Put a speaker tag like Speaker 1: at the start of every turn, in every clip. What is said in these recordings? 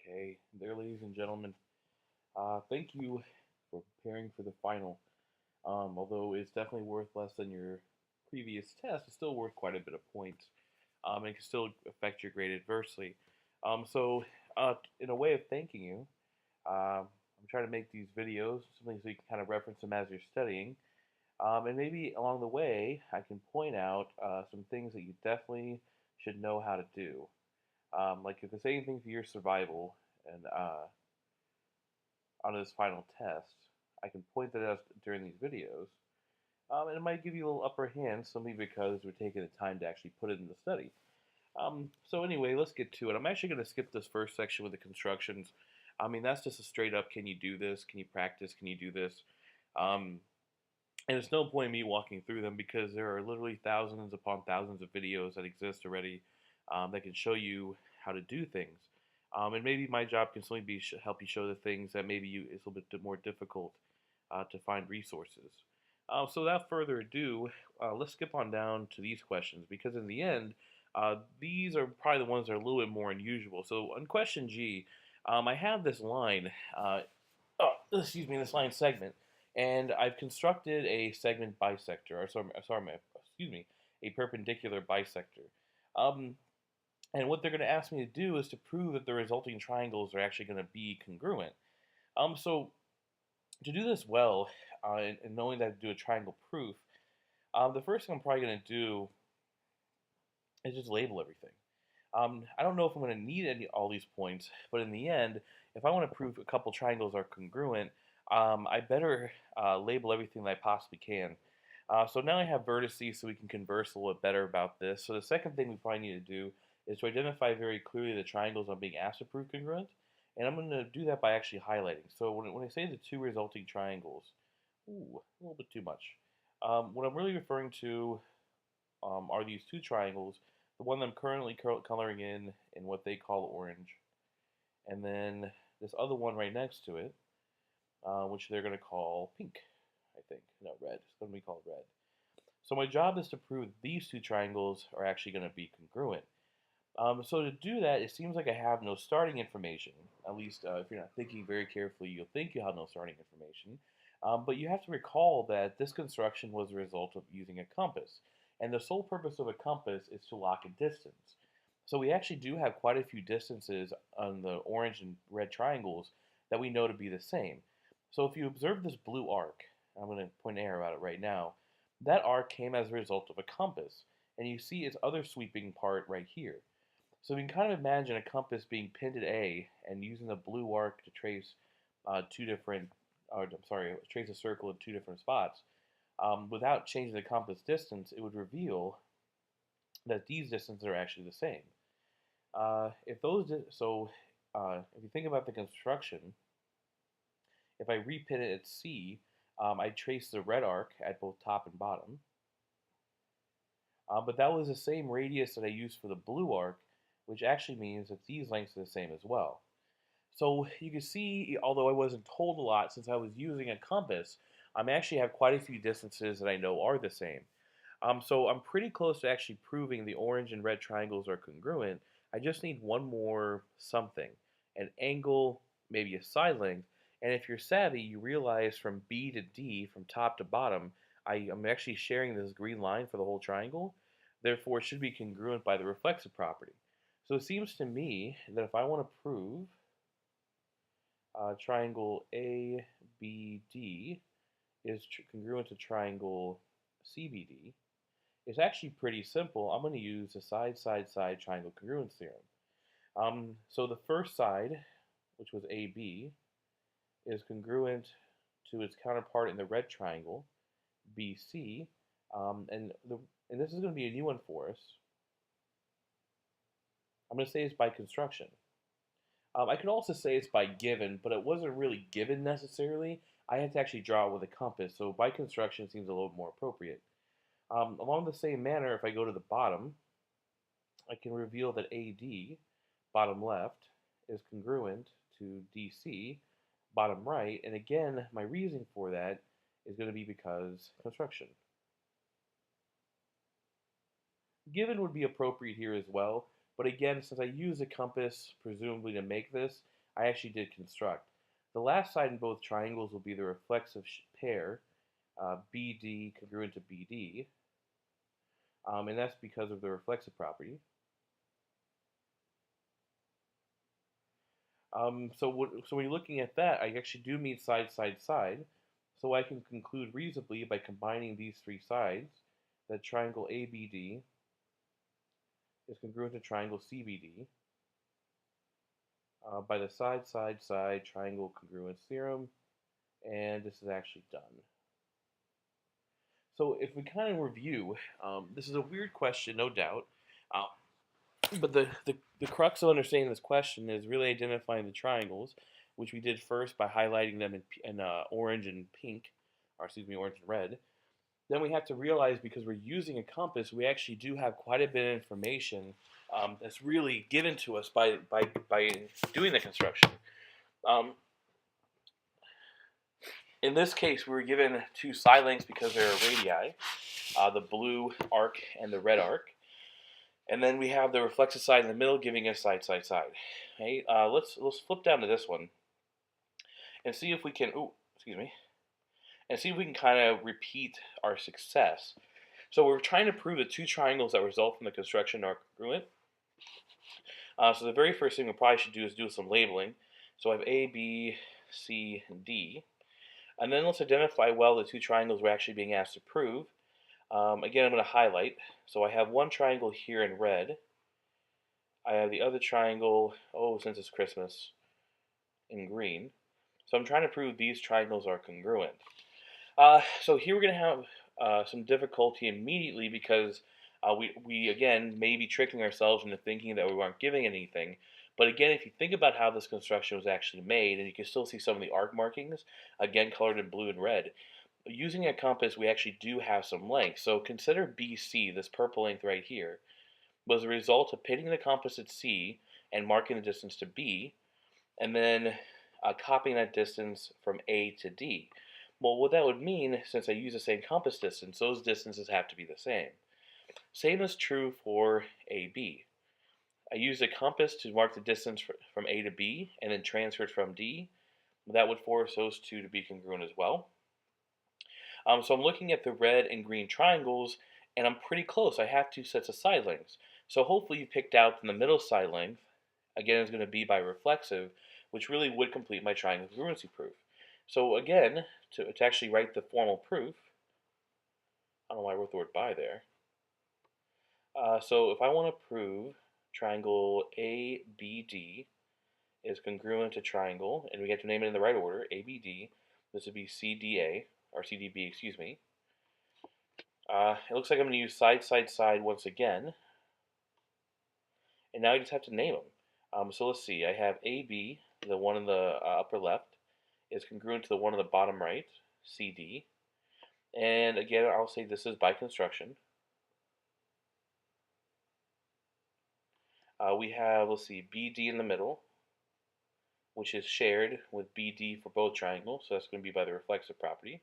Speaker 1: Okay, there, ladies and gentlemen. Thank you for preparing for the final. Although it's definitely worth less than your previous test, it's still worth quite a bit of points. And it can still affect your grade adversely. In a way of thanking you, I'm trying to make these videos something so you can kind of reference them as you're studying. And maybe along the way, I can point out some things that you definitely should know how to do. Like if it's anything for your survival and on this final test, I can point that out during these videos. And it might give you a little upper hand simply because we're taking the time to actually put it in the study. So anyway, let's get to it. I'm actually going to skip this first section with the constructions. I mean, that's just a straight up, can you do this? Can you practice? Can you do this? Um, and it's no point in me walking through them because there are literally thousands upon thousands of videos that exist already that can show you how to do things. And maybe my job can simply be help you show the things that maybe it's a little bit more difficult to find resources. So without further ado, let's skip on down to these questions because in the end, these are probably the ones that are a little bit more unusual. So on question G, I have this line, this line segment, and I've constructed a segment bisector, a perpendicular bisector. Um, and what they're going to ask me to do is to prove that the resulting triangles are actually going to be congruent. So to do this well, and knowing that to do a triangle proof, the first thing I'm probably going to do is just label everything. I don't know if I'm going to need all these points, but in the end, if I want to prove a couple triangles are congruent, I better label everything that I possibly can. So now I have vertices so we can converse a little bit better about this. So the second thing we probably need to do is to identify very clearly the triangles I'm being asked to prove congruent. And I'm going to do that by actually highlighting. So when I say the two resulting triangles, ooh, a little bit too much. What I'm really referring to are these two triangles. The one that I'm currently coloring in what they call orange. And then this other one right next to it, which they're going to call pink, I think. No, red. It's going to be called red. So my job is to prove these two triangles are actually going to be congruent. So to do that, it seems like I have no starting information. At least if you're not thinking very carefully, you'll think you have no starting information. But you have to recall that this construction was a result of using a compass. And the sole purpose of a compass is to lock a distance. So we actually do have quite a few distances on the orange and red triangles that we know to be the same. So if you observe this blue arc, I'm going to point an arrow at it right now, that arc came as a result of a compass. And you see its other sweeping part right here. So we can kind of imagine a compass being pinned at A and using the blue arc to trace trace a circle in two different spots. Without changing the compass distance, it would reveal that these distances are actually the same. If you think about the construction, if I repin it at C, I trace the red arc at both top and bottom. But that was the same radius that I used for the blue arc, which actually means that these lengths are the same as well. So you can see, although I wasn't told a lot since I was using a compass, I actually have quite a few distances that I know are the same. So I'm pretty close to actually proving the orange and red triangles are congruent. I just need one more something, an angle, maybe a side length. And if you're savvy, you realize from B to D, from top to bottom, I am actually sharing this green line for the whole triangle. Therefore, it should be congruent by the reflexive property. So it seems to me that if I want to prove triangle ABD is congruent to triangle CBD, it's actually pretty simple. I'm going to use the side-side-side triangle congruence theorem. So the first side, which was AB, is congruent to its counterpart in the red triangle, BC, and this is going to be a new one for us. I'm going to say it's by construction. I could also say it's by given, but it wasn't really given necessarily. I had to actually draw it with a compass, so by construction seems a little more appropriate. Along the same manner, if I go to the bottom, I can reveal that AD, bottom left, is congruent to DC, bottom right, and again, my reasoning for that is going to be because construction. Given would be appropriate here as well, but again, since I use a compass presumably to make this, I actually did construct. The last side in both triangles will be the reflexive pair, BD congruent to BD, and that's because of the reflexive property. So when you're looking at that, I actually do mean side, side, side. So I can conclude reasonably by combining these three sides that triangle ABD is congruent to triangle CBD by the side, side, side triangle congruence theorem, and this is actually done. So if we kind of review, this is a weird question, no doubt, but the crux of understanding this question is really identifying the triangles, which we did first by highlighting them in orange and pink, or excuse me, orange and red. Then we have to realize, because we're using a compass, we actually do have quite a bit of information that's really given to us by doing the construction. In this case, we were given two side lengths because they're radii, the blue arc and the red arc. And then we have the reflexive side in the middle giving us side, side, side. Okay, let's flip down to this one and see if we can, and see if we can kind of repeat our success. So we're trying to prove the two triangles that result from the construction are congruent. So the very first thing we probably should do is do some labeling. So I have A, B, C, and D. And then let's identify well the two triangles we're actually being asked to prove. Again, I'm going to highlight. So I have one triangle here in red. I have the other triangle, since it's Christmas, in green. So I'm trying to prove these triangles are congruent. So here we're going to have some difficulty immediately because we again may be tricking ourselves into thinking that we weren't giving anything. But again, if you think about how this construction was actually made, and you can still see some of the arc markings, again colored in blue and red, using a compass we actually do have some length. So consider BC, this purple length right here, was a result of pitting the compass at C and marking the distance to B, and then copying that distance from A to D. Well, what that would mean, since I use the same compass distance, those distances have to be the same. Same is true for AB. I used a compass to mark the distance from A to B and then transfer it from D. That would force those two to be congruent as well. So I'm looking at the red and green triangles, and I'm pretty close. I have two sets of side lengths. So hopefully you picked out in the middle side length, again, is going to be by reflexive, which really would complete my triangle congruency proof. So again, to actually write the formal proof, I don't know why I wrote the word by there. So if I want to prove triangle ABD is congruent to triangle, and we get to name it in the right order, ABD, this would be CDA, or CDB, excuse me. It looks like I'm going to use side, side, side once again. And now I just have to name them. So let's see, I have AB, the one in the upper left, is congruent to the one in the bottom right, CD. And again, I'll say this is by construction. We have, let's see, BD in the middle, which is shared with BD for both triangles, so that's going to be by the reflexive property.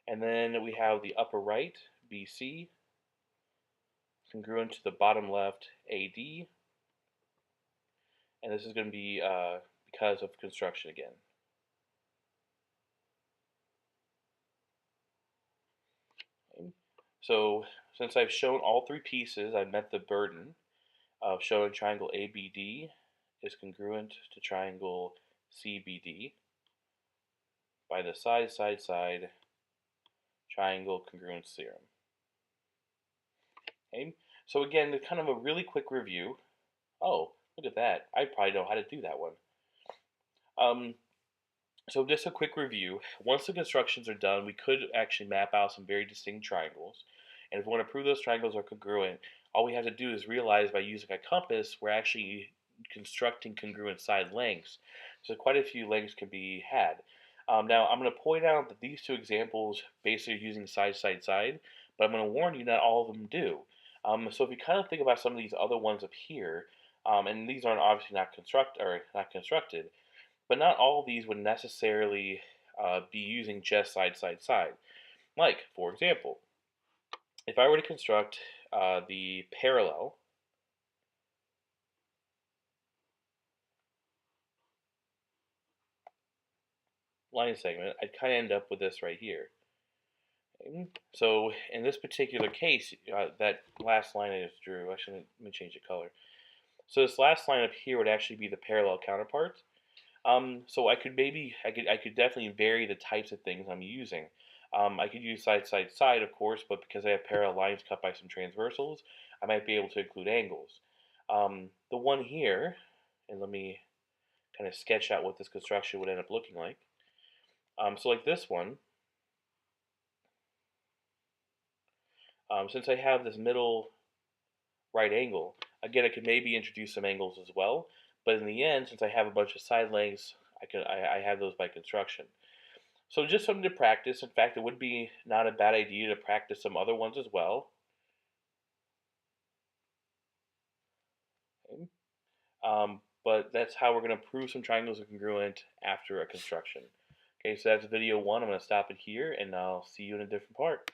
Speaker 1: And then we have the upper right, BC, congruent to the bottom left, AD. And this is going to be because of construction again. Okay. So since I've shown all three pieces, I've met the burden of showing triangle ABD is congruent to triangle CBD by the side, side, side triangle congruence theorem. Okay. So again, kind of a really quick review. Oh, look at that. I probably know how to do that one. So just a quick review. Once the constructions are done, we could actually map out some very distinct triangles. And if we want to prove those triangles are congruent, all we have to do is realize by using a compass, we're actually constructing congruent side lengths. So quite a few lengths can be had. Now, I'm going to point out that these two examples basically are using side, side, side, but I'm going to warn you not all of them do. So if you kind of think about some of these other ones up here, and these aren't obviously not constructed, but not all of these would necessarily be using just side, side, side. Like, for example, if I were to construct the parallel line segment, I'd kind of end up with this right here. Okay. So in this particular case, that last line I just drew, actually let me change the color. So this last line up here would actually be the parallel counterpart. So I could definitely vary the types of things I'm using. I could use side, side, side, of course, but because I have parallel lines cut by some transversals, I might be able to include angles. The one here, and let me kind of sketch out what this construction would end up looking like. So like this one, since I have this middle right angle, again, I could maybe introduce some angles as well, but in the end, since I have a bunch of side lengths, I have those by construction. So just something to practice. In fact, it would be not a bad idea to practice some other ones as well. Okay. But that's how we're going to prove some triangles are congruent after a construction. Okay, so that's video one. I'm going to stop it here, and I'll see you in a different part.